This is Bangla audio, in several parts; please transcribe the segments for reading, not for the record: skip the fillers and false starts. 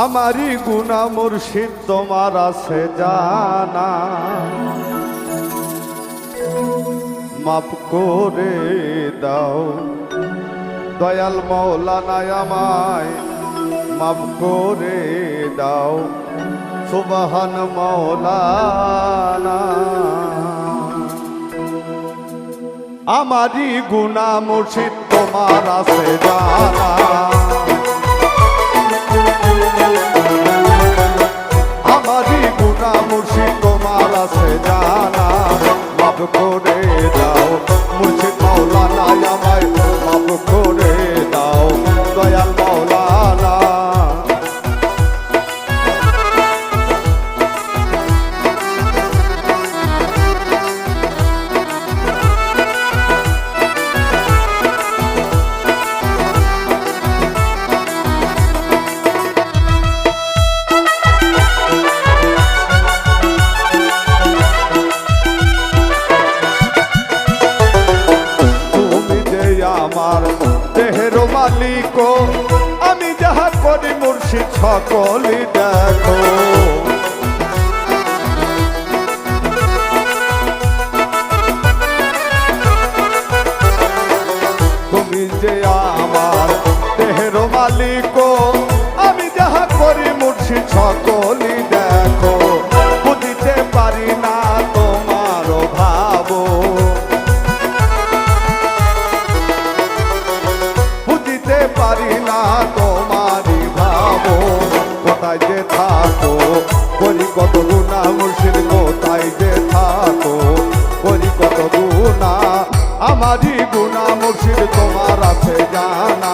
আমারি গুনা মুর্শিদ তোমার আছে জানা, মাফ করে দাও দয়াল মৌলানা আমায়, মাফ করে দাও সুবহান মৌলানা। আমারি গুনা মুর্শিদ তোমার আছে জানা, আমারি গুনা মুর্শিদ তোমার আছে জানা, মাফ করে দাও মুর্শিদ মৌলানা আমায়, মাফ করে দাও দয়াল মৌলানা। আমার দেহের মালিক, আমি যাহা করি মুর্শিদ সকলই দেখো। তুমি যে আমার দেহের মালিক, আমি যাহা করি মুর্শিদ সকলই দেখো। বুঝিতে পারি না তোমার ভাবো, পারি না তোমারি ভাবো। কোথায় যে থাকো করি কত গুণা মুর্শিদ, কোথায় যে থাকো করি কত গুণা। আমারি গুণা মুর্শিদ তোমার আছে জানা,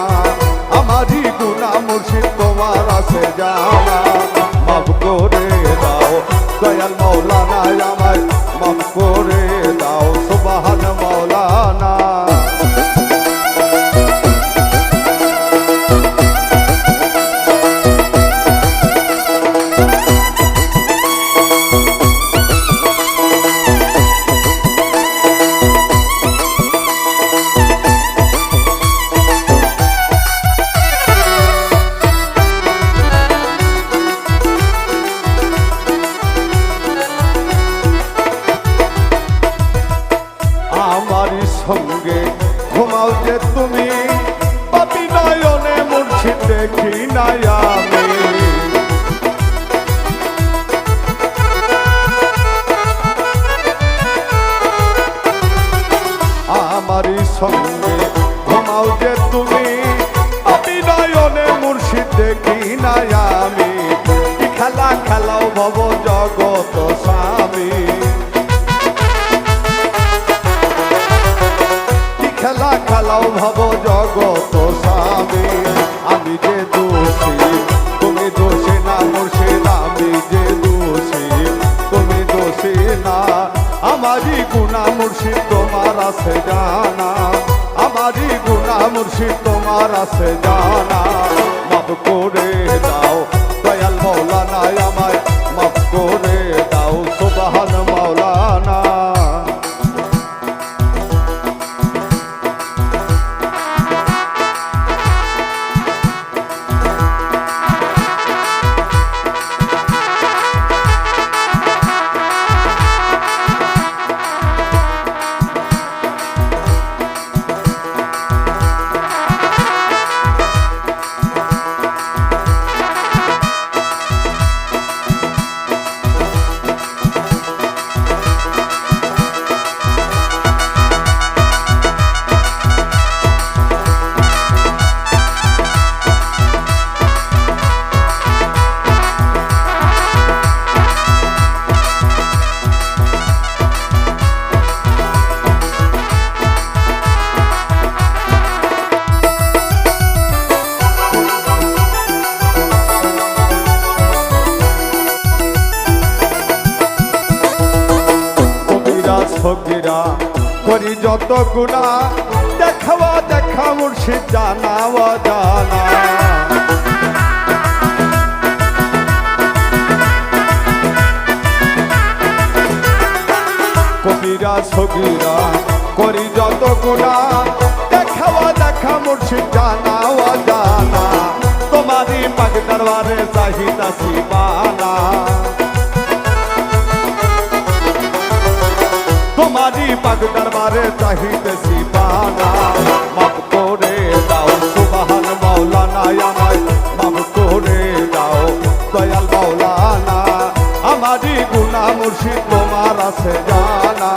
আমারি গুণা মুর্শিদ তোমার আছে জানা। মাফ করে দাও দয়াল মৌলানা আমায়, মাফ করে দাও সুবহান মৌলানা। আমারি সঙ্গে ঘুমাও যে তুমি, পাপী নয়নে মুর্শিদ দেখি নাই আমি। আমারি সঙ্গে ঘুমাও যে তুমি, পাপী নয়নে মুর্শিদ দেখি নাই আমি। কি খেলা খেলাও ভব জগত স্বামী, খেলা খেলাও ভাব জগত স্বামী। আমি যে দোষী তুমি দোষী না মুর্শিদ, আমি যে দোষী তুমি দোষী না। আমারি গুণা মুর্শিদ তোমার আছে জানা, আমারি গুণা মুর্শিদ তোমার আছে জানা। মাফ করে দাও দয়াল মৌলানা আমায়, মাফ করে দাও সুবহান মৌলানা। ফকিরা করি যত গুণা, দেখাওয়া দেখা মুর্শিদ জানাওয়া জানা। কবিরা সগিরা করি যত গুণা, দেখাওয়া দেখা মুর্শিদ জানাওয়া জানা। তোমারি পাগল দরবারে চাহিতাছি বালা তোমারই পাক দরবারে চাহিতেছি বালা মাফ করে দাও সুবহান মাওলানা আমায় মাফ করে দাও দয়াল মাওলানা আমারই গুনাহ মুর্শিদ তোমার আছে জানা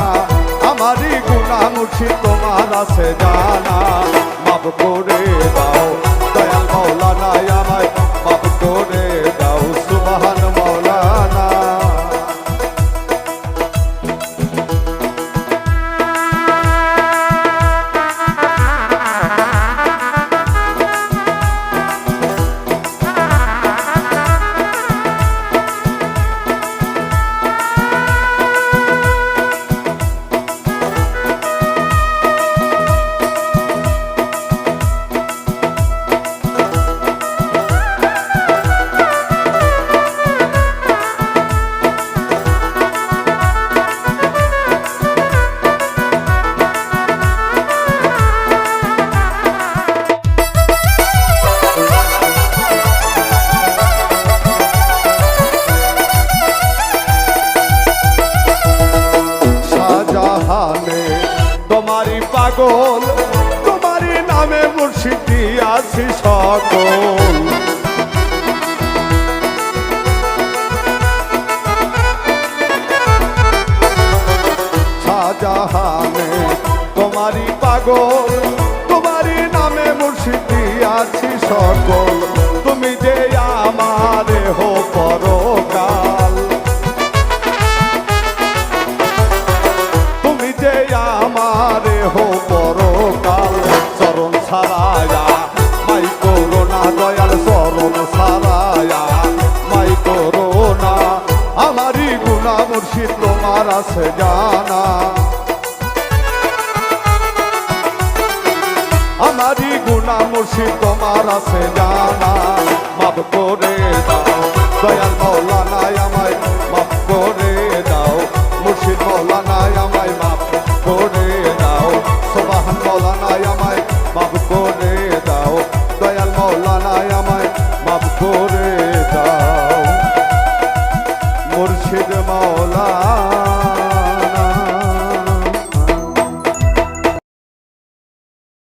আমারই গুনাহ মুর্শিদ তোমার আছে জানা মাফ করে দাও দয়াল মাওলানা আমায় মাফ করে দাও সুবহান মাওলানা তোমারি পাগল তোমারি নামে মুর্শিদ দিয়াছি সকল শাহজাহানে তোমারি পাগল তোমারি নামে মুর্শিদ দিয়াছি সকল তুমি যে আমারে হো পরকাল আমারে হো পরকাল চরণ ছাড়ায়া মাই করোনা দয়াল চরণ ছাড়ায়া মাই করোনা আমারই গুনাহ মুর্শিদ তোমার আছে জানা আমারই গুনাহ মুর্শিদ তোমার আছে জানা মাফ করে দাও দয়াল মাওলানা আমায় মাফ করে দাও মুর্শিদ মাওলানা আমায় মাফ করে দাও সুবহান মাওলানা আমায় মাফ করে দাও দয়াল মাওলানা আমায় মাফ করে দাও মুর্শিদ মাওলানা